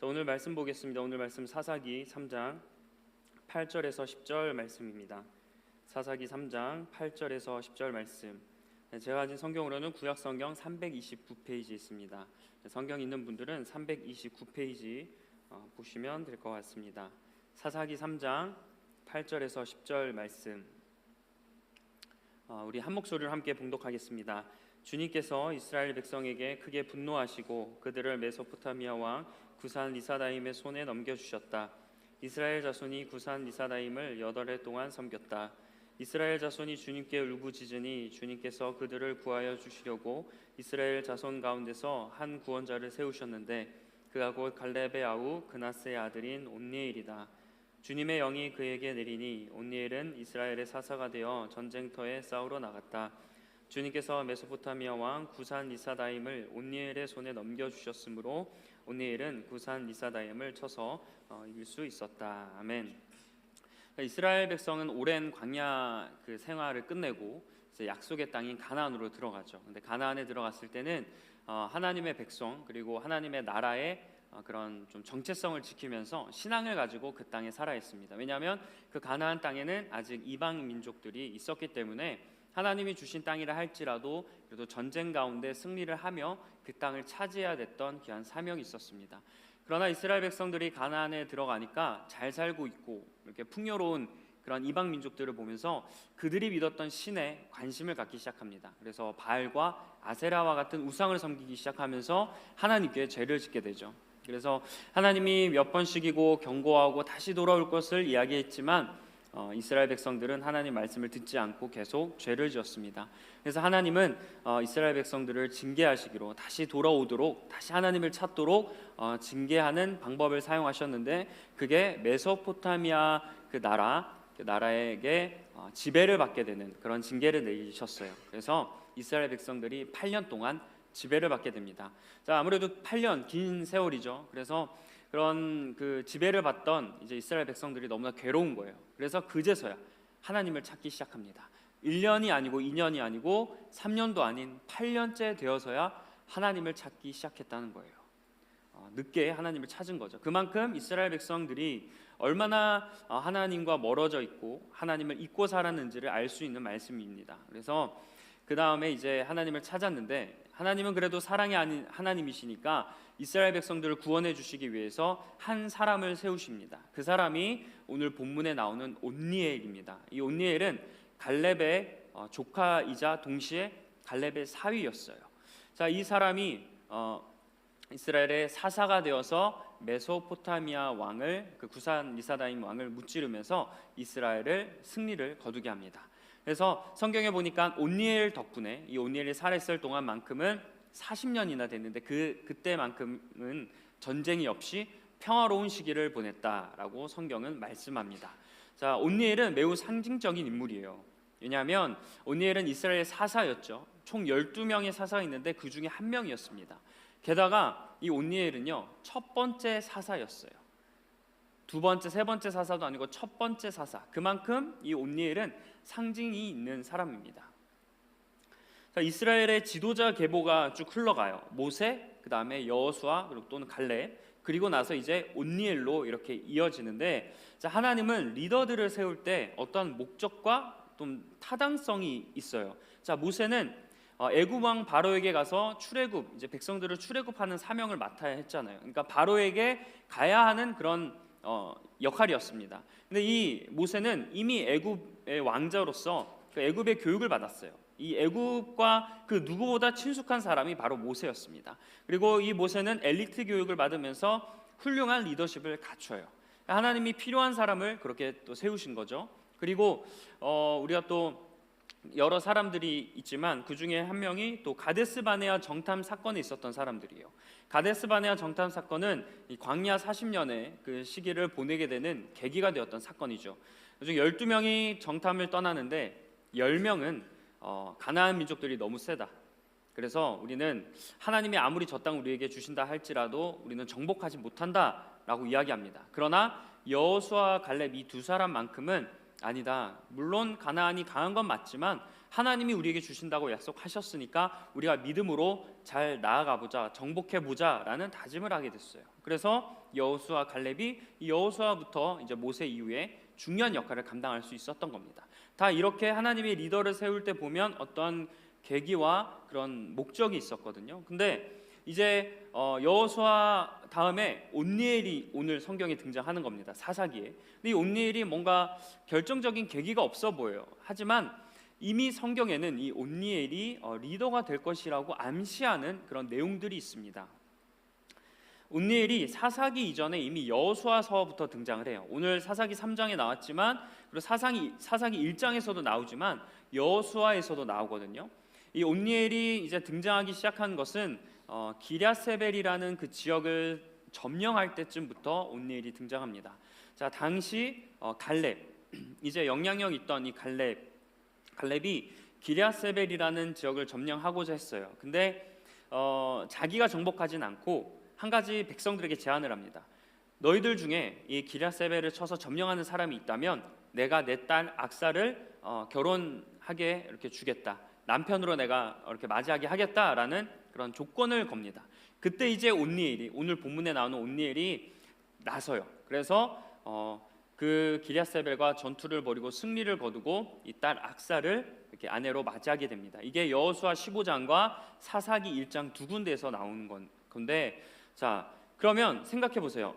자, 오늘 말씀 보겠습니다. 오늘 말씀 사사기 3장 8절에서 10절 말씀입니다. 사사기 3장 8절에서 10절 말씀. 제가 가진 성경으로는 구약 성경 329페이지 있습니다. 성경 있는 분들은 329페이지 보시면 될 것 같습니다. 사사기 3장 8절에서 10절 말씀. 우리 한 목소리를 함께 봉독하겠습니다. 주님께서 이스라엘 백성에게 크게 분노하시고 그들을 메소포타미아 왕 구산 리사다임의 손에 넘겨주셨다. 이스라엘 자손이 구산 리사다임을 8해 동안 섬겼다. 이스라엘 자손이 주님께 울부짖으니 주님께서 그들을 구하여 주시려고 이스라엘 자손 가운데서 한 구원자를 세우셨는데 그가 곧 갈렙의 아우 그나스의 아들인 온니엘이다. 주님의 영이 그에게 내리니 온니엘은 이스라엘의 사사가 되어 전쟁터에 싸우러 나갔다. 주님께서 메소포타미아 왕 구산 리사다임을 온니엘의 손에 넘겨주셨으므로 온니엘은 구산 리사다임을 쳐서 이길 수 있었다. 아멘. 이스라엘 백성은 오랜 광야 그 생활을 끝내고 이제 약속의 땅인 가나안으로 들어가죠. 근데 가나안에 들어갔을 때는 하나님의 백성 그리고 하나님의 나라의 그런 좀 정체성을 지키면서 신앙을 가지고 그 땅에 살아 있습니다. 왜냐하면 그 가나안 땅에는 아직 이방 민족들이 있었기 때문에 하나님이 주신 땅이라 할지라도 그래도 전쟁 가운데 승리를 하며 그 땅을 차지해야 됐던 귀한 사명이 있었습니다. 그러나 이스라엘 백성들이 가나안에 들어가니까 잘 살고 있고 이렇게 풍요로운 그런 이방 민족들을 보면서 그들이 믿었던 신에 관심을 갖기 시작합니다. 그래서 바알과 아세라와 같은 우상을 섬기기 시작하면서 하나님께 죄를 짓게 되죠. 그래서 하나님이 몇 번씩이고 경고하고 다시 돌아올 것을 이야기했지만 이스라엘 백성들은 하나님 말씀을 듣지 않고 계속 죄를 지었습니다. 그래서 하나님은 이스라엘 백성들을 징계하시기로 다시 돌아오도록 다시 하나님을 찾도록 징계하는 방법을 사용하셨는데 그게 메소포타미아 그 나라에게 지배를 받게 되는 그런 징계를 내리셨어요. 그래서 이스라엘 백성들이 8년 동안 지배를 받게 됩니다. 자, 아무래도 8년 긴 세월이죠. 그래서 그런 그 지배를 받던 이제 이스라엘 백성들이 너무나 괴로운 거예요. 그래서 그제서야 하나님을 찾기 시작합니다. 1년이 아니고 2년이 아니고 3년도 아닌 8년째 되어서야 하나님을 찾기 시작했다는 거예요. 늦게 하나님을 찾은 거죠. 그만큼 이스라엘 백성들이 얼마나 하나님과 멀어져 있고 하나님을 잊고 살았는지를 알 수 있는 말씀입니다. 그래서 그 다음에 이제 하나님을 찾았는데 하나님은 그래도 사랑의 하나님이시니까 이스라엘 백성들을 구원해 주시기 위해서 한 사람을 세우십니다. 그 사람이 오늘 본문에 나오는 온니엘입니다. 이 온니엘은 갈렙의 조카이자 동시에 갈렙의 사위였어요. 자, 이 사람이 이스라엘의 사사가 되어서 메소포타미아 왕을 그 구산 리사다임 왕을 무찌르면서 이스라엘을 승리를 거두게 합니다. 그래서 성경에 보니까 온니엘 덕분에 이 온니엘이 살아있을 동안만큼은 40년이나 됐는데 그때만큼은 전쟁이 없이 평화로운 시기를 보냈다라고 성경은 말씀합니다. 자, 온니엘은 매우 상징적인 인물이에요. 왜냐하면 온니엘은 이스라엘의 사사였죠. 총 12명의 사사가 있는데 그 중에 한 명이었습니다. 게다가 이 온니엘은요 첫 번째 사사였어요. 두 번째, 세 번째 사사도 아니고 첫 번째 사사. 그만큼 이 온니엘은 상징이 있는 사람입니다. 자, 이스라엘의 지도자 계보가 쭉 흘러가요. 모세, 그 다음에 여호수아, 그리고 또는 갈렙, 그리고 나서 이제 온니엘로 이렇게 이어지는데, 자, 하나님은 리더들을 세울 때 어떤 목적과 좀 타당성이 있어요. 자, 모세는 애굽 왕 바로에게 가서 출애굽, 이제 백성들을 출애굽하는 사명을 맡아야 했잖아요. 그러니까 바로에게 가야 하는 그런 역할이었습니다. 근데 이 모세는 이미 애굽의 왕자로서 그 애굽의 교육을 받았어요. 이 애굽과 그 누구보다 친숙한 사람이 바로 모세였습니다. 그리고 이 모세는 엘리트 교육을 받으면서 훌륭한 리더십을 갖춰요. 하나님이 필요한 사람을 그렇게 또 세우신 거죠. 그리고 우리가 또 여러 사람들이 있지만 그 중에 한 명이 또 가데스 바네아 정탐 사건에 있었던 사람들이에요. 가데스 바네아 정탐 사건은 이 광야 40년의 그 시기를 보내게 되는 계기가 되었던 사건이죠. 그중 12명이 정탐을 떠나는데 10명은 가나안 민족들이 너무 세다. 그래서 우리는 하나님이 아무리 저 땅 우리에게 주신다 할지라도 우리는 정복하지 못한다라고 이야기합니다. 그러나 여호수아와 갈렙 이 두 사람만큼은 아니다. 물론 가나안이 강한 건 맞지만 하나님이 우리에게 주신다고 약속하셨으니까 우리가 믿음으로 잘 나아가 보자, 정복해 보자라는 다짐을 하게 됐어요. 그래서 여호수아, 갈렙이 이 여호수아부터 이제 모세 이후에 중요한 역할을 감당할 수 있었던 겁니다. 다 이렇게 하나님의 리더를 세울 때 보면 어떤 계기와 그런 목적이 있었거든요. 근데 이제 여호수아 다음에 온니엘이 오늘 성경에 등장하는 겁니다. 사사기에. 근데 이 온니엘이 뭔가 결정적인 계기가 없어 보여요. 하지만 이미 성경에는 이 온니엘이 리더가 될 것이라고 암시하는 그런 내용들이 있습니다. 온니엘이 사사기 이전에 이미 여호수아서부터 등장을 해요. 오늘 사사기 3장에 나왔지만, 그리고 사사기 1장에서도 나오지만 여호수아에서도 나오거든요. 이 온니엘이 이제 등장하기 시작한 것은 기랴세벨이라는 그 지역을 점령할 때쯤부터 온니엘이 등장합니다. 자, 당시 갈렙, 이제 영향력 있던 이 갈렙이 기랴세벨이라는 지역을 점령하고자 했어요. 근데 자기가 정복하진 않고 한 가지 백성들에게 제안을 합니다. 너희들 중에 이 기랴세벨을 쳐서 점령하는 사람이 있다면 내가 내 딸 악사를 결혼하게 이렇게 주겠다. 남편으로 내가 이렇게 맞이하게 하겠다라는 그런 조건을 겁니다. 그때 이제 온니엘이, 오늘 본문에 나오는 온니엘이 나서요. 그래서 그 기랴세벨과 전투를 벌이고 승리를 거두고 이 딸 악사를 이렇게 아내로 맞이하게 됩니다. 이게 여호수아 15장과 사사기 1장 두 군데에서 나오는 건데, 자, 그러면 생각해 보세요.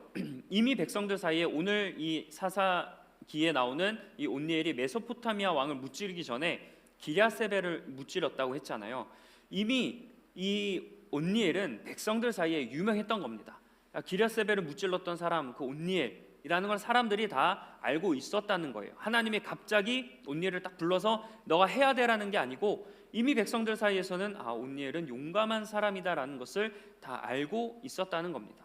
이미 백성들 사이에 오늘 이 사사기에 나오는 이 온니엘이 메소포타미아 왕을 무찌르기 전에 기랴세벨을 무찌렀다고 했잖아요. 이미 이 온니엘은 백성들 사이에 유명했던 겁니다. 기랴세벨을 무찔렀던 사람, 그 온니엘이라는 걸 사람들이 다 알고 있었다는 거예요. 하나님이 갑자기 온니엘을 딱 불러서 너가 해야 돼라는 게 아니고 이미 백성들 사이에서는 온니엘은 용감한 사람이다라는 것을 다 알고 있었다는 겁니다.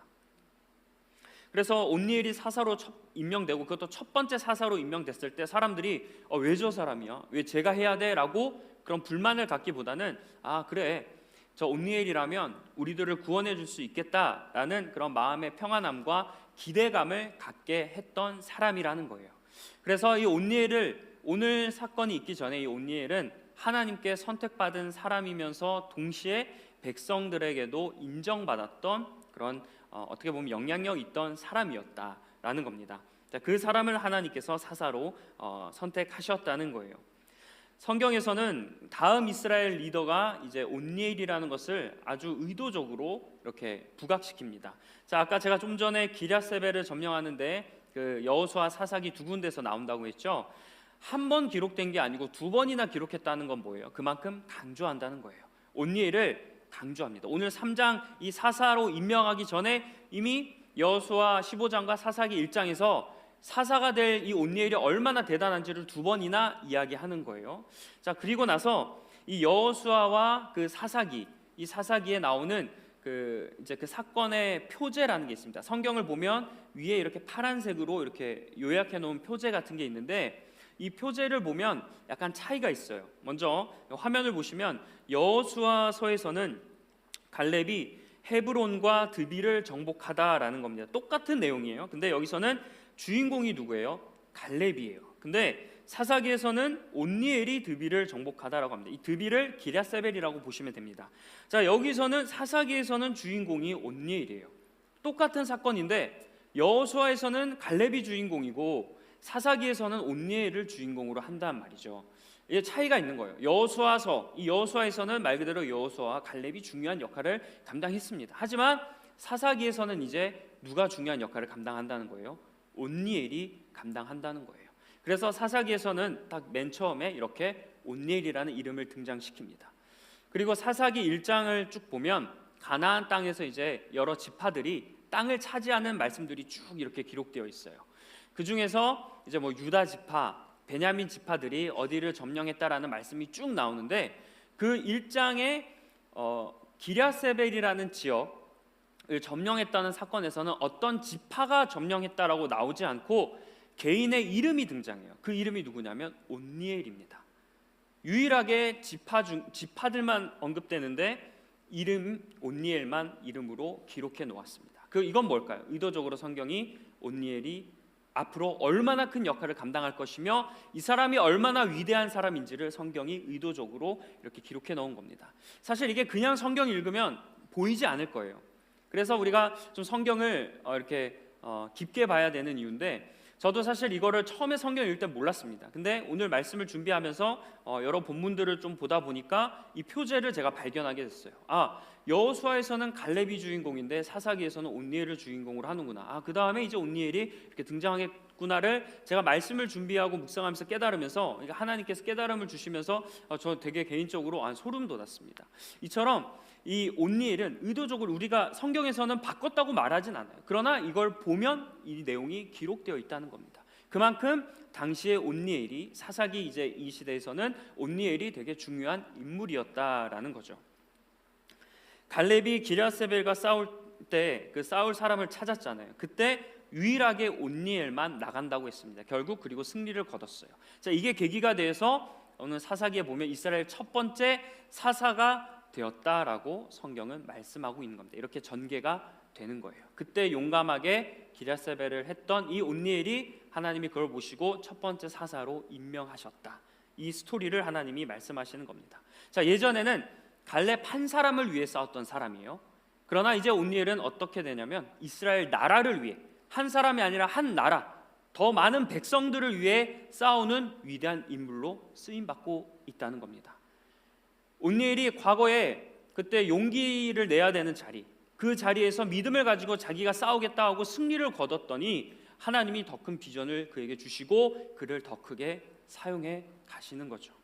그래서 온니엘이 사사로 임명되고, 그것도 첫 번째 사사로 임명됐을 때 사람들이 왜 저 사람이야? 왜 제가 해야 돼? 라고 그런 불만을 갖기보다는 그래, 저 온니엘이라면 우리들을 구원해 줄 수 있겠다라는 그런 마음의 평안함과 기대감을 갖게 했던 사람이라는 거예요. 그래서 이 온니엘을, 오늘 사건이 있기 전에 이 온니엘은 하나님께 선택받은 사람이면서 동시에 백성들에게도 인정받았던 그런 어떻게 보면 영향력 있던 사람이었다라는 겁니다. 자, 그 사람을 하나님께서 사사로 선택하셨다는 거예요. 성경에서는 다음 이스라엘 리더가 이제 온니엘이라는 것을 아주 의도적으로 이렇게 부각시킵니다. 자, 아까 제가 좀 전에 기랴세벨을 점령하는데 그 여호수아 사사기 두 군데서 나온다고 했죠. 한 번 기록된 게 아니고 두 번이나 기록했다는 건 뭐예요? 그만큼 강조한다는 거예요. 온니엘을 강조합니다. 오늘 3장 이 사사로 임명하기 전에 이미 여호수아 15장과 사사기 1장에서 사사가 될 이 온니엘이 얼마나 대단한지를 두 번이나 이야기하는 거예요. 자, 그리고 나서 이 여호수아와 그 사사기, 이 사사기에 나오는 그 사건의 표제라는 게 있습니다. 성경을 보면 위에 이렇게 파란색으로 이렇게 요약해 놓은 표제 같은 게 있는데, 이 표제를 보면 약간 차이가 있어요. 먼저 화면을 보시면 여호수아서에서는 갈렙이 헤브론과 드비를 정복하다라는 겁니다. 똑같은 내용이에요. 근데 여기서는 주인공이 누구예요? 갈렙이에요. 근데 사사기에서는 온니엘이 드비를 정복하다라고 합니다. 이 드비를 기랴세벨이라고 보시면 됩니다. 자, 여기서는 사사기에서는 주인공이 온니엘이에요. 똑같은 사건인데 여호수아에서는 갈렙이 주인공이고 사사기에서는 온니엘을 주인공으로 한단 말이죠. 이게 차이가 있는 거예요. 이 여호수아에서는 말 그대로 여호수아와 갈렙이 중요한 역할을 감당했습니다. 하지만 사사기에서는 이제 누가 중요한 역할을 감당한다는 거예요? 온니엘이 감당한다는 거예요. 그래서 사사기에서는 딱 맨 처음에 이렇게 온니엘이라는 이름을 등장시킵니다. 그리고 사사기 1장을 쭉 보면 가나안 땅에서 이제 여러 지파들이 땅을 차지하는 말씀들이 쭉 이렇게 기록되어 있어요. 그 중에서 이제 유다 지파, 베냐민 지파들이 어디를 점령했다라는 말씀이 쭉 나오는데, 그 1장에 기랴세벨이라는 지역을 점령했다는 사건에서는 어떤 지파가 점령했다라고 나오지 않고 개인의 이름이 등장해요. 그 이름이 누구냐면 온니엘입니다. 유일하게 지파들만 언급되는데 이름 온니엘만 이름으로 기록해 놓았습니다. 이건 뭘까요? 의도적으로 성경이 온니엘이 앞으로 얼마나 큰 역할을 감당할 것이며 이 사람이 얼마나 위대한 사람인지를 성경이 의도적으로 이렇게 기록해 놓은 겁니다. 사실 이게 그냥 성경 읽으면 보이지 않을 거예요. 그래서 우리가 좀 성경을 이렇게 깊게 봐야 되는 이유인데, 저도 사실 이거를 처음에 성경 읽을 때 몰랐습니다. 근데 오늘 말씀을 준비하면서 여러 본문들을 좀 보다 보니까 이 표제를 제가 발견하게 됐어요. 여호수아에서는 갈렙이 주인공인데 사사기에서는 온니엘을 주인공으로 하는구나. 그 다음에 이제 온니엘이 이렇게 등장하겠구나를 제가 말씀을 준비하고 묵상하면서 깨달으면서, 하나님께서 깨달음을 주시면서 저 되게 개인적으로 소름 돋았습니다. 이처럼 이 온니엘은 의도적으로 우리가 성경에서는 바꿨다고 말하진 않아요. 그러나 이걸 보면 이 내용이 기록되어 있다는 겁니다. 그만큼 당시의 온니엘이, 사사기 이제 이 시대에서는 온니엘이 되게 중요한 인물이었다라는 거죠. 갈렙이 기럇세벨과 싸울 때 그 싸울 사람을 찾았잖아요. 그때 유일하게 온니엘만 나간다고 했습니다. 결국 그리고 승리를 거뒀어요. 자, 이게 계기가 돼서 오늘 사사기에 보면 이스라엘 첫 번째 사사가 되었다라고 성경은 말씀하고 있는 겁니다. 이렇게 전개가 되는 거예요. 그때 용감하게 기럇세벨을 했던 이 온니엘이 하나님이 그걸 보시고 첫 번째 사사로 임명하셨다. 이 스토리를 하나님이 말씀하시는 겁니다. 자, 예전에는 갈렙 한 사람을 위해 싸웠던 사람이에요. 그러나 이제 온니엘은 어떻게 되냐면 이스라엘 나라를 위해, 한 사람이 아니라 한 나라, 더 많은 백성들을 위해 싸우는 위대한 인물로 쓰임받고 있다는 겁니다. 온니엘이 과거에 그때 용기를 내야 되는 자리, 그 자리에서 믿음을 가지고 자기가 싸우겠다 하고 승리를 거뒀더니 하나님이 더 큰 비전을 그에게 주시고 그를 더 크게 사용해 가시는 거죠.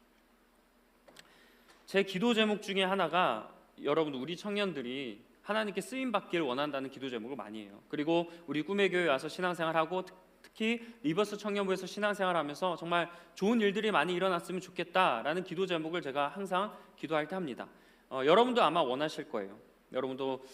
제 기도 제목 중에 하나가, 여러분 우리 청년들이 하나님께 쓰임 받기를 원한다는 기도 제목을 많이 해요. 그리고 우리 꿈의 교회 와서 신앙생활하고 특히 리버스 청년부에서 신앙생활하면서 정말 좋은 일들이 많이 일어났으면 좋겠다라는 기도 제목을 제가 항상 기도할 때 합니다. 여러분도 아마 원하실 거예요. 여러분도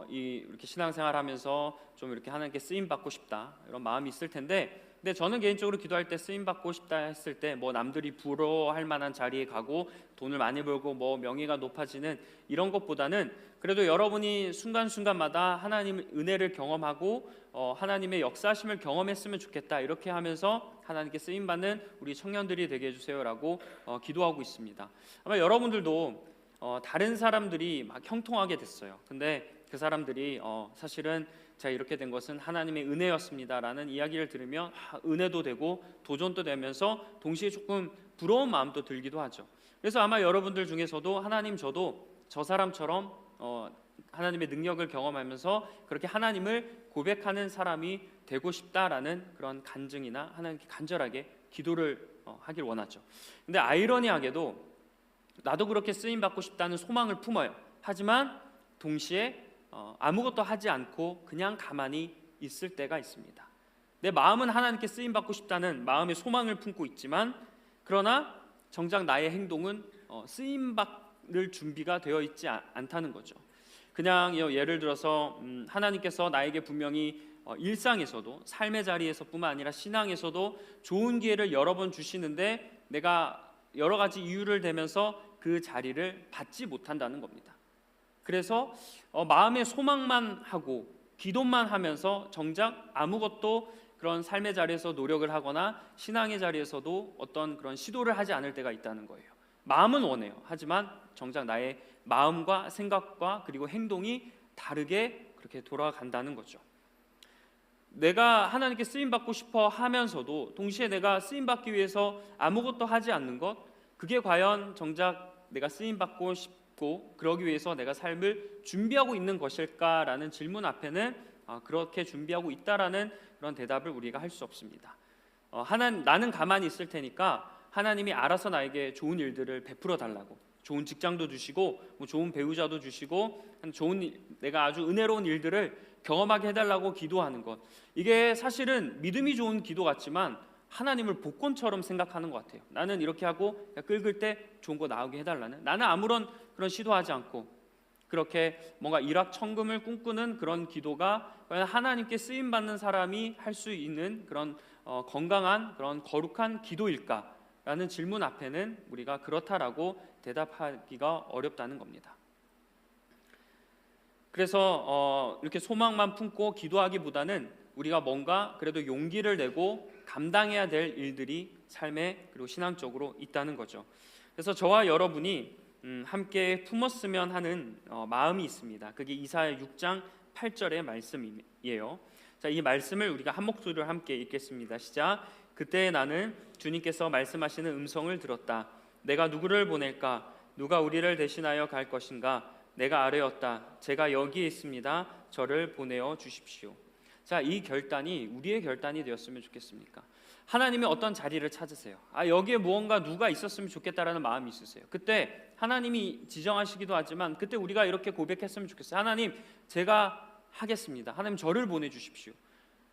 이렇게 신앙생활하면서 좀 이렇게 하나님께 쓰임 받고 싶다 이런 마음이 있을 텐데, 근데 저는 개인적으로 기도할 때 쓰임 받고 싶다 했을 때 뭐 남들이 부러워할 만한 자리에 가고 돈을 많이 벌고 뭐 명예가 높아지는 이런 것보다는 그래도 여러분이 순간순간마다 하나님의 은혜를 경험하고 하나님의 역사하심을 경험했으면 좋겠다, 이렇게 하면서 하나님께 쓰임 받는 우리 청년들이 되게 해주세요라고 기도하고 있습니다. 아마 여러분들도 다른 사람들이 막 형통하게 됐어요. 근데 그 사람들이 사실은 제가 이렇게 된 것은 하나님의 은혜였습니다라는 이야기를 들으면 은혜도 되고 도전도 되면서 동시에 조금 부러운 마음도 들기도 하죠. 그래서 아마 여러분들 중에서도 하나님, 저도 저 사람처럼 하나님의 능력을 경험하면서 그렇게 하나님을 고백하는 사람이 되고 싶다라는 그런 간증이나 하나님께 간절하게 기도를 하길 원하죠. 근데 아이러니하게도 나도 그렇게 쓰임 받고 싶다는 소망을 품어요. 하지만 동시에 아무것도 하지 않고 그냥 가만히 있을 때가 있습니다. 내 마음은 하나님께 쓰임 받고 싶다는 마음의 소망을 품고 있지만, 그러나 정작 나의 행동은 쓰임 받을 준비가 되어 있지 않다는 거죠. 그냥 예를 들어서 하나님께서 나에게 분명히 일상에서도, 삶의 자리에서뿐만 아니라 신앙에서도 좋은 기회를 여러 번 주시는데 내가 여러 가지 이유를 대면서 그 자리를 받지 못한다는 겁니다. 그래서 마음의 소망만 하고 기도만 하면서 정작 아무것도 그런 삶의 자리에서 노력을 하거나 신앙의 자리에서도 어떤 그런 시도를 하지 않을 때가 있다는 거예요. 마음은 원해요. 하지만 정작 나의 마음과 생각과 그리고 행동이 다르게 그렇게 돌아간다는 거죠. 내가 하나님께 쓰임받고 싶어 하면서도 동시에 내가 쓰임받기 위해서 아무것도 하지 않는 것, 그게 과연 정작 내가 쓰임받고 싶고 그러기 위해서 내가 삶을 준비하고 있는 것일까라는 질문 앞에는 그렇게 준비하고 있다라는 그런 대답을 우리가 할 수 없습니다. 나는 가만히 있을 테니까 하나님이 알아서 나에게 좋은 일들을 베풀어 달라고, 좋은 직장도 주시고 뭐 좋은 배우자도 주시고 내가 아주 은혜로운 일들을 경험하게 해달라고 기도하는 것, 이게 사실은 믿음이 좋은 기도 같지만 하나님을 복권처럼 생각하는 것 같아요. 나는 이렇게 하고 긁을 때 좋은 거 나오게 해달라는, 나는 아무런 그런 시도하지 않고 그렇게 뭔가 일확천금을 꿈꾸는 그런 기도가 과연 하나님께 쓰임받는 사람이 할 수 있는 그런 건강한 그런 거룩한 기도일까라는 질문 앞에는 우리가 그렇다라고 대답하기가 어렵다는 겁니다. 그래서 이렇게 소망만 품고 기도하기보다는 우리가 뭔가 그래도 용기를 내고 감당해야 될 일들이 삶에 그리고 신앙적으로 있다는 거죠. 그래서 저와 여러분이 함께 품었으면 하는 마음이 있습니다. 그게 이사야 6장 8절의 말씀이에요. 자, 이 말씀을 우리가 한 목소리로 함께 읽겠습니다. 시작. 그때 나는 주님께서 말씀하시는 음성을 들었다. 내가 누구를 보낼까? 누가 우리를 대신하여 갈 것인가? 내가 아뢰었다. 제가 여기에 있습니다. 저를 보내어 주십시오. 자, 이 결단이 우리의 결단이 되었으면 좋겠습니까? 하나님이 어떤 자리를 찾으세요. 여기에 무언가 누가 있었으면 좋겠다라는 마음이 있으세요. 그때 하나님이 지정하시기도 하지만 그때 우리가 이렇게 고백했으면 좋겠어요. 하나님, 제가 하겠습니다. 하나님, 저를 보내주십시오.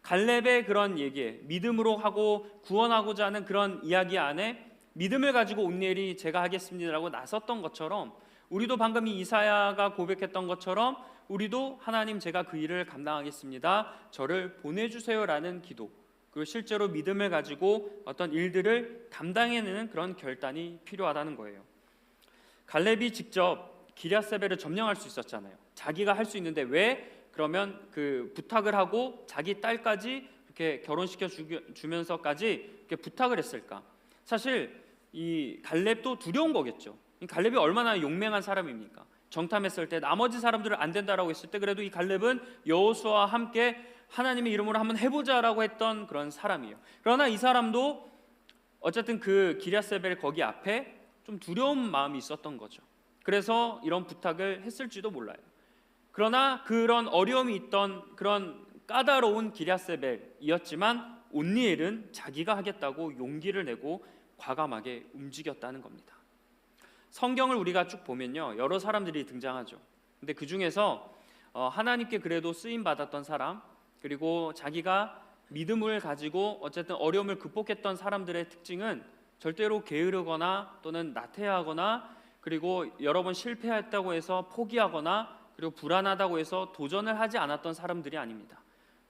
갈렙의 그런 얘기에 믿음으로 하고 구원하고자 하는 그런 이야기 안에 믿음을 가지고 온니엘이 제가 하겠습니다라고 나섰던 것처럼, 우리도 방금 이 이사야가 고백했던 것처럼 우리도 하나님, 제가 그 일을 감당하겠습니다. 저를 보내주세요라는 기도, 그리고 실제로 믿음을 가지고 어떤 일들을 감당해내는 그런 결단이 필요하다는 거예요. 갈렙이 직접 기럇세벨을 점령할 수 있었잖아요. 자기가 할 수 있는데 왜 그러면 그 부탁을 하고 자기 딸까지 이렇게 결혼시켜 주면서까지 이렇게 부탁을 했을까? 사실 이 갈렙도 두려운 거겠죠. 갈렙이 얼마나 용맹한 사람입니까? 정탐했을 때 나머지 사람들은 안 된다라고 했을 때 그래도 이 갈렙은 여호수아와 함께 하나님의 이름으로 한번 해보자라고 했던 그런 사람이에요. 그러나 이 사람도 어쨌든 그 기럇세벨 거기 앞에 좀 두려운 마음이 있었던 거죠. 그래서 이런 부탁을 했을지도 몰라요. 그러나 그런 어려움이 있던 그런 까다로운 기럇세벨이었지만 온니엘은 자기가 하겠다고 용기를 내고 과감하게 움직였다는 겁니다. 성경을 우리가 쭉 보면요, 여러 사람들이 등장하죠. 근데 그 중에서 하나님께 그래도 쓰임 받았던 사람, 그리고 자기가 믿음을 가지고 어쨌든 어려움을 극복했던 사람들의 특징은 절대로 게으르거나 또는 나태하거나, 그리고 여러 번 실패했다고 해서 포기하거나, 그리고 불안하다고 해서 도전을 하지 않았던 사람들이 아닙니다.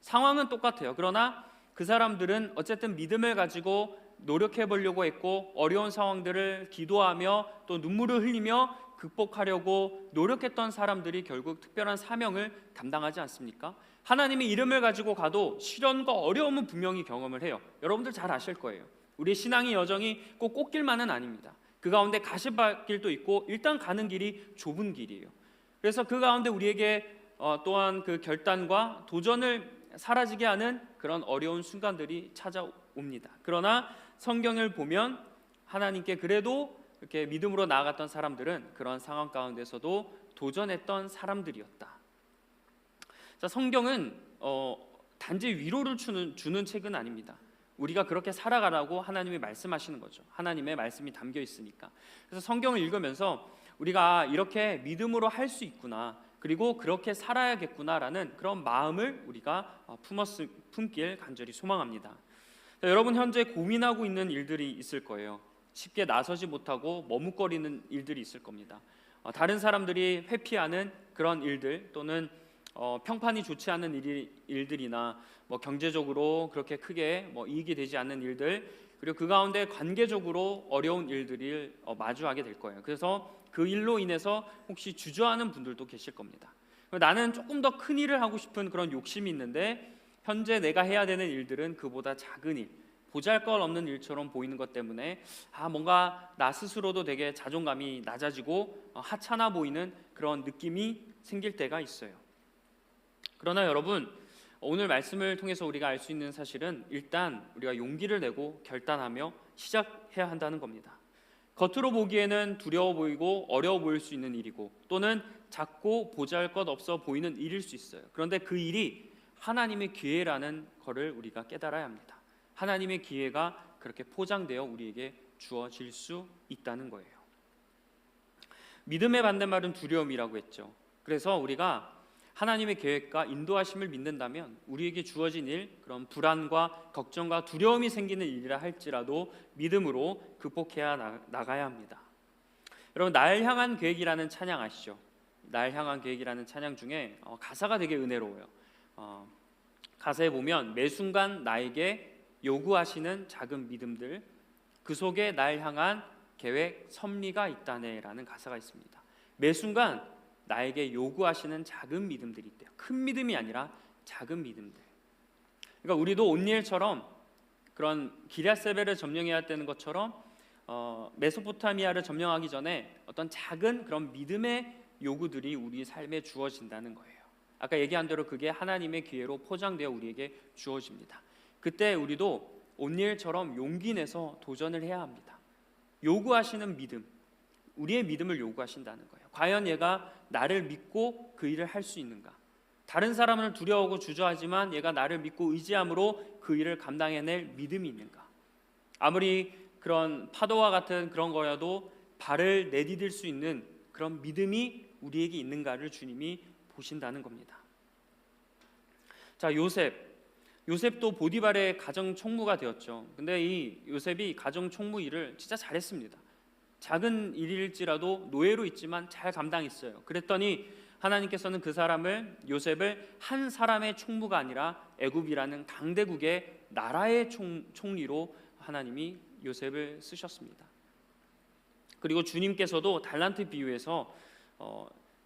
상황은 똑같아요. 그러나 그 사람들은 어쨌든 믿음을 가지고 노력해 보려고 했고, 어려운 상황들을 기도하며 또 눈물을 흘리며 극복하려고 노력했던 사람들이 결국 특별한 사명을 감당하지 않습니까? 하나님의 이름을 가지고 가도 시련과 어려움은 분명히 경험을 해요. 여러분들 잘 아실 거예요. 우리의 신앙의 여정이 꼭 꽃길만은 아닙니다. 그 가운데 가시밭길도 있고 일단 가는 길이 좁은 길이에요. 그래서 그 가운데 우리에게 또한 그 결단과 도전을 사라지게 하는 그런 어려운 순간들이 찾아옵니다. 그러나 성경을 보면 하나님께 그래도 이렇게 믿음으로 나아갔던 사람들은 그런 상황 가운데서도 도전했던 사람들이었다. 자, 성경은 단지 위로를 주는 책은 아닙니다. 우리가 그렇게 살아가라고 하나님이 말씀하시는 거죠. 하나님의 말씀이 담겨 있으니까. 그래서 성경을 읽으면서 우리가 이렇게 믿음으로 할 수 있구나, 그리고 그렇게 살아야겠구나라는 그런 마음을 우리가 품길 간절히 소망합니다. 자, 여러분 현재 고민하고 있는 일들이 있을 거예요. 쉽게 나서지 못하고 머뭇거리는 일들이 있을 겁니다. 다른 사람들이 회피하는 그런 일들, 또는 평판이 좋지 않은 일들이나 경제적으로 그렇게 크게 이익이 되지 않는 일들, 그리고 그 가운데 관계적으로 어려운 일들을 마주하게 될 거예요. 그래서 그 일로 인해서 혹시 주저하는 분들도 계실 겁니다. 나는 조금 더 큰 일을 하고 싶은 그런 욕심이 있는데 현재 내가 해야 되는 일들은 그보다 작은 일, 보잘것없는 일처럼 보이는 것 때문에 뭔가 나 스스로도 되게 자존감이 낮아지고 하찮아 보이는 그런 느낌이 생길 때가 있어요. 그러나 여러분, 오늘 말씀을 통해서 우리가 알 수 있는 사실은 일단 우리가 용기를 내고 결단하며 시작해야 한다는 겁니다. 겉으로 보기에는 두려워 보이고 어려워 보일 수 있는 일이고, 또는 작고 보잘것없어 보이는 일일 수 있어요. 그런데 그 일이 하나님의 기회라는 것을 우리가 깨달아야 합니다. 하나님의 기회가 그렇게 포장되어 우리에게 주어질 수 있다는 거예요. 믿음의 반대말은 두려움이라고 했죠. 그래서 우리가 하나님의 계획과 인도하심을 믿는다면 우리에게 주어진 일, 그런 불안과 걱정과 두려움이 생기는 일이라 할지라도 믿음으로 극복해야 나가야 합니다. 여러분, 날 향한 계획이라는 찬양 아시죠? 날 향한 계획이라는 찬양 중에 가사가 되게 은혜로워요. 가사에 보면 매 순간 나에게 요구하시는 작은 믿음들, 그 속에 날 향한 계획 섭리가 있다네라는 가사가 있습니다. 매 순간 나에게 요구하시는 작은 믿음들이 있대요. 큰 믿음이 아니라 작은 믿음들. 그러니까 우리도 온니엘처럼 그런 기럇세벨을 점령해야 되는 것처럼 메소포타미아를 점령하기 전에 어떤 작은 그런 믿음의 요구들이 우리 삶에 주어진다는 거예요. 아까 얘기한 대로 그게 하나님의 기회로 포장되어 우리에게 주어집니다. 그때 우리도 온니엘처럼 용기 내서 도전을 해야 합니다. 요구하시는 믿음, 우리의 믿음을 요구하신다는 거예요. 과연 얘가 나를 믿고 그 일을 할 수 있는가? 다른 사람을 두려워하고 주저하지만 얘가 나를 믿고 의지함으로 그 일을 감당해낼 믿음이 있는가? 아무리 그런 파도와 같은 그런 거여도 발을 내디딜 수 있는 그런 믿음이 우리에게 있는가를 주님이 보신다는 겁니다. 자, 요셉도 보디발의 가정 총무가 되었죠. 근데 이 요셉이 가정 총무 일을 진짜 잘했습니다. 작은 일일지라도 노예로 있지만 잘 감당했어요. 그랬더니 하나님께서는 그 사람을, 요셉을 한 사람의 총무가 아니라 애굽이라는 강대국의 나라의 총리로 하나님이 요셉을 쓰셨습니다. 그리고 주님께서도 달란트 비유에서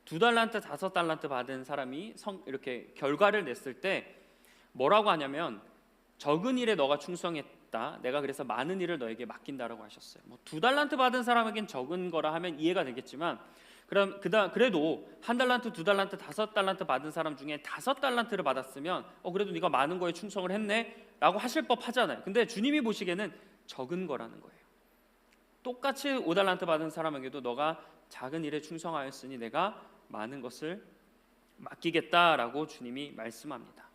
2달란트, 5달란트 받은 사람이 이렇게 결과를 냈을 때 뭐라고 하냐면 적은 일에 너가 충성했다, 내가 그래서 많은 일을 너에게 맡긴다라고 하셨어요. 2달란트 받은 사람에겐 적은 거라 하면 이해가 되겠지만 그래도 1달란트, 2달란트, 5달란트 받은 사람 중에 5달란트를 받았으면 그래도 네가 많은 거에 충성을 했네 라고 하실 법 하잖아요. 근데 주님이 보시기에는 적은 거라는 거예요. 똑같이 5달란트 받은 사람에게도 너가 작은 일에 충성하였으니 내가 많은 것을 맡기겠다라고 주님이 말씀합니다.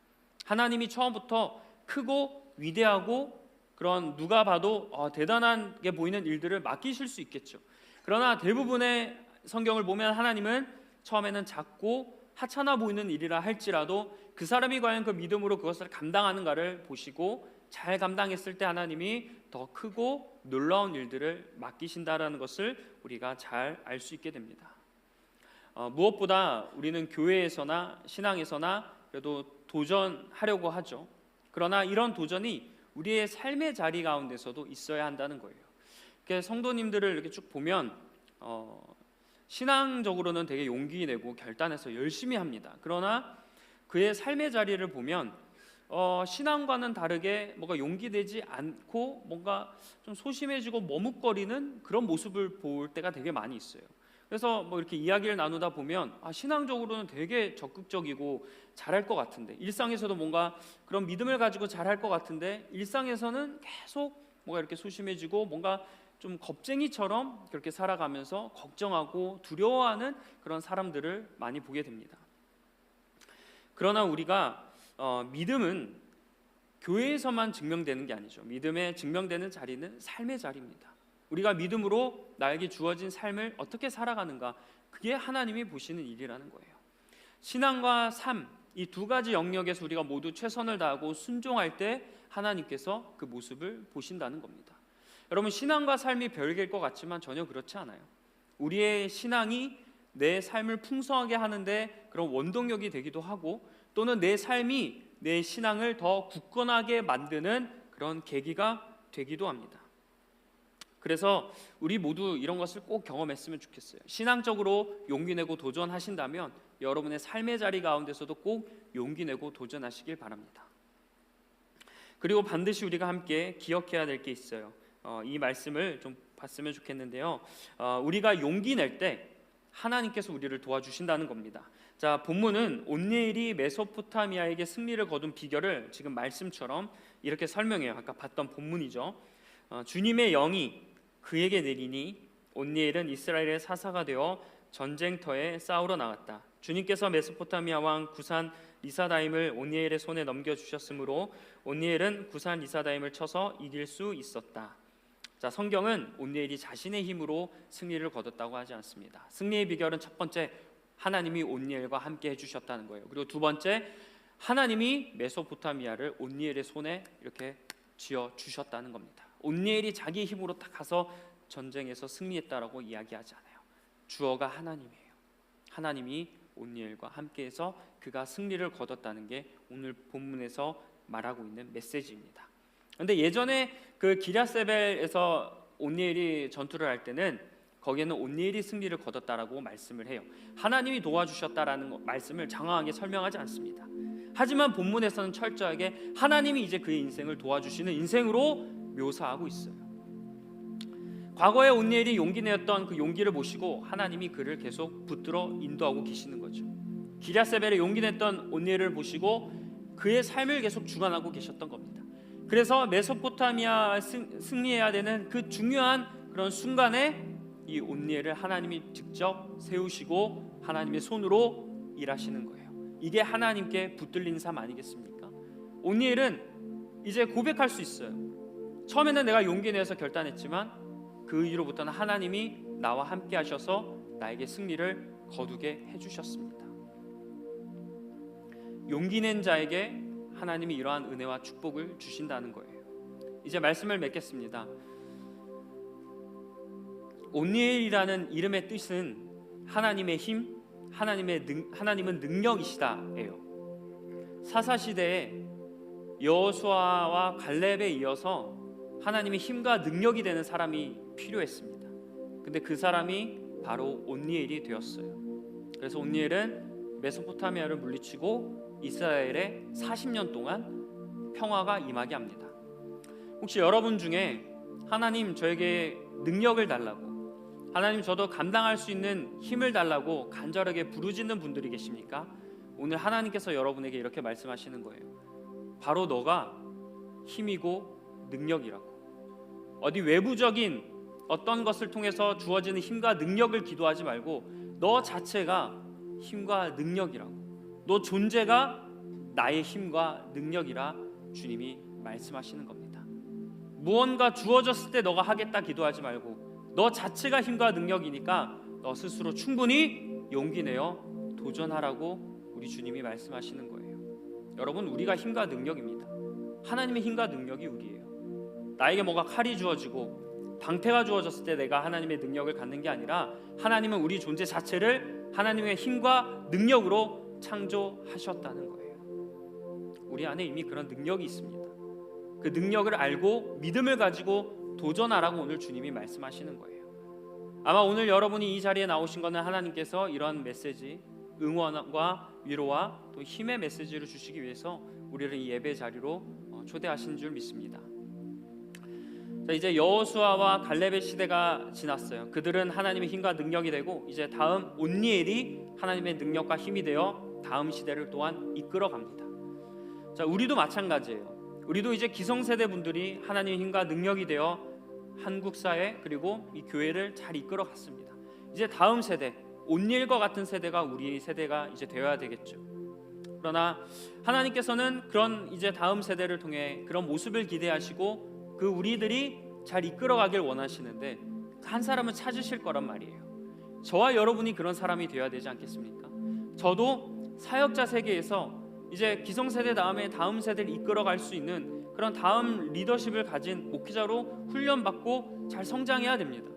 하나님이 처음부터 크고 위대하고 그런 누가 봐도 대단하게 보이는 일들을 맡기실 수 있겠죠. 그러나 대부분의 성경을 보면 하나님은 처음에는 작고 하찮아 보이는 일이라 할지라도 그 사람이 과연 그 믿음으로 그것을 감당하는가를 보시고 잘 감당했을 때 하나님이 더 크고 놀라운 일들을 맡기신다라는 것을 우리가 잘 알 수 있게 됩니다. 무엇보다 우리는 교회에서나 신앙에서나 그래도 도전하려고 하죠. 그러나 이런 도전이 우리의 삶의 자리 가운데서도 있어야 한다는 거예요. 성도님들을 이렇게 쭉 보면 신앙적으로는 되게 용기 내고 결단해서 열심히 합니다. 그러나 그의 삶의 자리를 보면 신앙과는 다르게 뭔가 용기 내지 않고 뭔가 좀 소심해지고 머뭇거리는 그런 모습을 볼 때가 되게 많이 있어요. 그래서 이렇게 이야기를 나누다 보면 신앙적으로는 되게 적극적이고 잘할 것 같은데, 일상에서도 뭔가 그런 믿음을 가지고 잘할 것 같은데 일상에서는 계속 뭔가 이렇게 소심해지고 뭔가 좀 겁쟁이처럼 그렇게 살아가면서 걱정하고 두려워하는 그런 사람들을 많이 보게 됩니다. 그러나 우리가 믿음은 교회에서만 증명되는 게 아니죠. 믿음에 증명되는 자리는 삶의 자리입니다. 우리가 믿음으로 나에게 주어진 삶을 어떻게 살아가는가, 그게 하나님이 보시는 일이라는 거예요. 신앙과 삶, 이 두 가지 영역에서 우리가 모두 최선을 다하고 순종할 때 하나님께서 그 모습을 보신다는 겁니다. 여러분, 신앙과 삶이 별개일 것 같지만 전혀 그렇지 않아요. 우리의 신앙이 내 삶을 풍성하게 하는데 그런 원동력이 되기도 하고, 또는 내 삶이 내 신앙을 더 굳건하게 만드는 그런 계기가 되기도 합니다. 그래서 우리 모두 이런 것을 꼭 경험했으면 좋겠어요. 신앙적으로 용기 내고 도전하신다면 여러분의 삶의 자리 가운데서도 꼭 용기 내고 도전하시길 바랍니다. 그리고 반드시 우리가 함께 기억해야 될 게 있어요. 이 말씀을 좀 봤으면 좋겠는데요. 우리가 용기 낼 때 하나님께서 우리를 도와주신다는 겁니다. 자, 본문은 온니엘이 메소포타미아에게 승리를 거둔 비결을 지금 말씀처럼 이렇게 설명해요. 아까 봤던 본문이죠. 주님의 영이 그에게 내리니 온니엘은 이스라엘의 사사가 되어 전쟁터에 싸우러 나갔다. 주님께서 메소포타미아 왕 구산 리사다임을 온니엘의 손에 넘겨주셨으므로 온니엘은 구산 리사다임을 쳐서 이길 수 있었다. 자, 성경은 온니엘이 자신의 힘으로 승리를 거뒀다고 하지 않습니다. 승리의 비결은 첫 번째, 하나님이 온니엘과 함께 해주셨다는 거예요. 그리고 두 번째, 하나님이 메소포타미아를 온니엘의 손에 이렇게 쥐어 주셨다는 겁니다. 온니엘이 자기 힘으로 딱 가서 전쟁에서 승리했다라고 이야기하지 않아요. 주어가 하나님이에요. 하나님이 온니엘과 함께해서 그가 승리를 거뒀다는 게 오늘 본문에서 말하고 있는 메시지입니다. 그런데 예전에 그 기랴세벨에서 온니엘이 전투를 할 때는 거기에는 온니엘이 승리를 거뒀다라고 말씀을 해요. 하나님이 도와주셨다라는 말씀을 장황하게 설명하지 않습니다. 하지만 본문에서는 철저하게 하나님이 이제 그의 인생을 도와주시는 인생으로 묘사하고 있어요. 과거에 온니엘이 용기 내었던 그 용기를 보시고 하나님이 그를 계속 붙들어 인도하고 계시는 거죠. 기랴세벨의 용기 냈던 온니엘을 보시고 그의 삶을 계속 주관하고 계셨던 겁니다. 그래서 메소포타미아 승리해야 되는 그 중요한 그런 순간에 이 온니엘을 하나님이 직접 세우시고 하나님의 손으로 일하시는 거예요. 이게 하나님께 붙들린 삶 아니겠습니까? 온니엘은 이제 고백할 수 있어요. 처음에는 내가 용기 내서 결단했지만 그 이후로부터는 하나님이 나와 함께 하셔서 나에게 승리를 거두게 해주셨습니다. 용기 낸 자에게 하나님이 이러한 은혜와 축복을 주신다는 거예요. 이제 말씀을 맺겠습니다. 온니엘이라는 이름의 뜻은 하나님의 힘, 하나님은 능력이시다예요. 사사시대에 여호수아와 갈렙에 이어서 하나님의 힘과 능력이 되는 사람이 필요했습니다. 근데 그 사람이 바로 온니엘이 되었어요. 그래서 온니엘은 메소포타미아를 물리치고 이스라엘에 40년 동안 평화가 임하게 합니다. 혹시 여러분 중에 하나님 저에게 능력을 달라고, 하나님 저도 감당할 수 있는 힘을 달라고 간절하게 부르짖는 분들이 계십니까? 오늘 하나님께서 여러분에게 이렇게 말씀하시는 거예요. 바로 너가 힘이고 능력이라고. 어디 외부적인 어떤 것을 통해서 주어지는 힘과 능력을 기도하지 말고 너 자체가 힘과 능력이라고. 너 존재가 나의 힘과 능력이라 주님이 말씀하시는 겁니다. 무언가 주어졌을 때 너가 하겠다 기도하지 말고 너 자체가 힘과 능력이니까 너 스스로 충분히 용기 내어 도전하라고 우리 주님이 말씀하시는 거예요. 여러분, 우리가 힘과 능력입니다. 하나님의 힘과 능력이 우리예요. 나에게 뭐가 칼이 주어지고 방패가 주어졌을 때 내가 하나님의 능력을 갖는 게 아니라 하나님은 우리 존재 자체를 하나님의 힘과 능력으로 창조하셨다는 거예요. 우리 안에 이미 그런 능력이 있습니다. 그 능력을 알고 믿음을 가지고 도전하라고 오늘 주님이 말씀하시는 거예요. 아마 오늘 여러분이 이 자리에 나오신 것은 하나님께서 이런 메시지, 응원과 위로와 또 힘의 메시지를 주시기 위해서 우리를 이 예배 자리로 초대하신 줄 믿습니다. 자, 이제 여호수아와 갈렙의 시대가 지났어요. 그들은 하나님의 힘과 능력이 되고 이제 다음 온니엘이 하나님의 능력과 힘이 되어 다음 시대를 또한 이끌어 갑니다. 자, 우리도 마찬가지예요. 우리도 이제 기성세대 분들이 하나님의 힘과 능력이 되어 한국 사회 그리고 이 교회를 잘 이끌어 갔습니다. 이제 다음 세대, 온니엘과 같은 세대가 우리 세대가 이제 되어야 되겠죠. 그러나 하나님께서는 그런 이제 다음 세대를 통해 그런 모습을 기대하시고 그 우리들이 잘 이끌어가길 원하시는데 한 사람은 찾으실 거란 말이에요. 저와 여러분이 그런 사람이 되어야 되지 않겠습니까? 저도 사역자 세계에서 이제 기성세대 다음에 다음 세대를 이끌어갈 수 있는 그런 다음 리더십을 가진 목회자로 훈련받고 잘 성장해야 됩니다.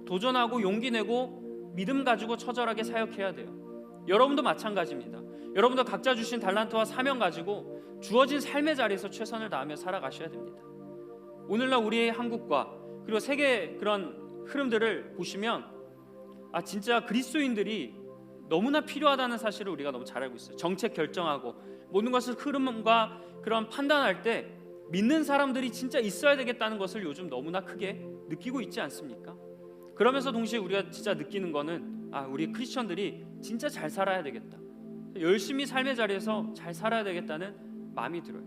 도전하고 용기 내고 믿음 가지고 처절하게 사역해야 돼요. 여러분도 마찬가지입니다. 여러분도 각자 주신 달란트와 사명 가지고 주어진 삶의 자리에서 최선을 다하며 살아가셔야 됩니다. 오늘날 우리의 한국과 그리고 세계 그런 흐름들을 보시면 진짜 그리스도인들이 너무나 필요하다는 사실을 우리가 너무 잘 알고 있어요. 정책 결정하고 모든 것을 흐름과 그런 판단할 때 믿는 사람들이 진짜 있어야 되겠다는 것을 요즘 너무나 크게 느끼고 있지 않습니까? 그러면서 동시에 우리가 진짜 느끼는 거는 우리 크리스천들이 진짜 잘 살아야 되겠다, 열심히 삶의 자리에서 잘 살아야 되겠다는 마음이 들어요.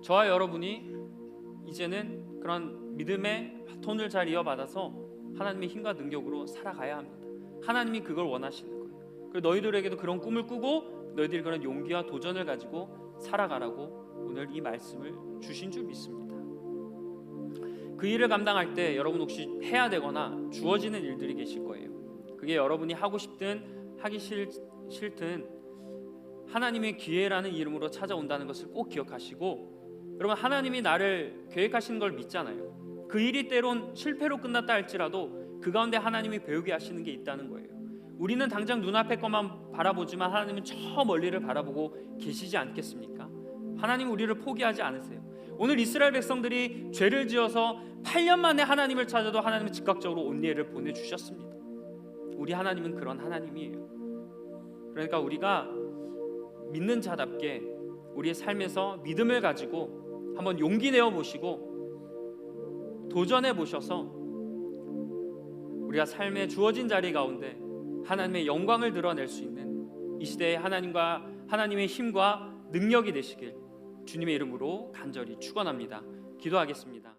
저와 여러분이 이제는 그런 믿음의 바톤을 잘 이어받아서 하나님의 힘과 능력으로 살아가야 합니다. 하나님이 그걸 원하시는 거예요. 그리고 너희들에게도 그런 꿈을 꾸고 너희들이 그런 용기와 도전을 가지고 살아가라고 오늘 이 말씀을 주신 줄 믿습니다. 그 일을 감당할 때 여러분 혹시 해야 되거나 주어지는 일들이 계실 거예요. 그게 여러분이 하고 싶든 하기 싫든 하나님의 기회라는 이름으로 찾아온다는 것을 꼭 기억하시고, 여러분 하나님이 나를 계획하시는 걸 믿잖아요. 그 일이 때론 실패로 끝났다 할지라도 그 가운데 하나님이 배우게 하시는 게 있다는 거예요. 우리는 당장 눈앞의 것만 바라보지만 하나님은 저 멀리를 바라보고 계시지 않겠습니까? 하나님은 우리를 포기하지 않으세요. 오늘 이스라엘 백성들이 죄를 지어서 8년 만에 하나님을 찾아도 하나님은 즉각적으로 온니엘을 보내주셨습니다. 우리 하나님은 그런 하나님이에요. 그러니까 우리가 믿는 자답게 우리의 삶에서 믿음을 가지고 한번 용기 내어 보시고 도전해 보셔서 우리가 삶의 주어진 자리 가운데 하나님의 영광을 드러낼 수 있는 이 시대에 하나님의 힘과 능력이 되시길 주님의 이름으로 간절히 축원합니다. 기도하겠습니다.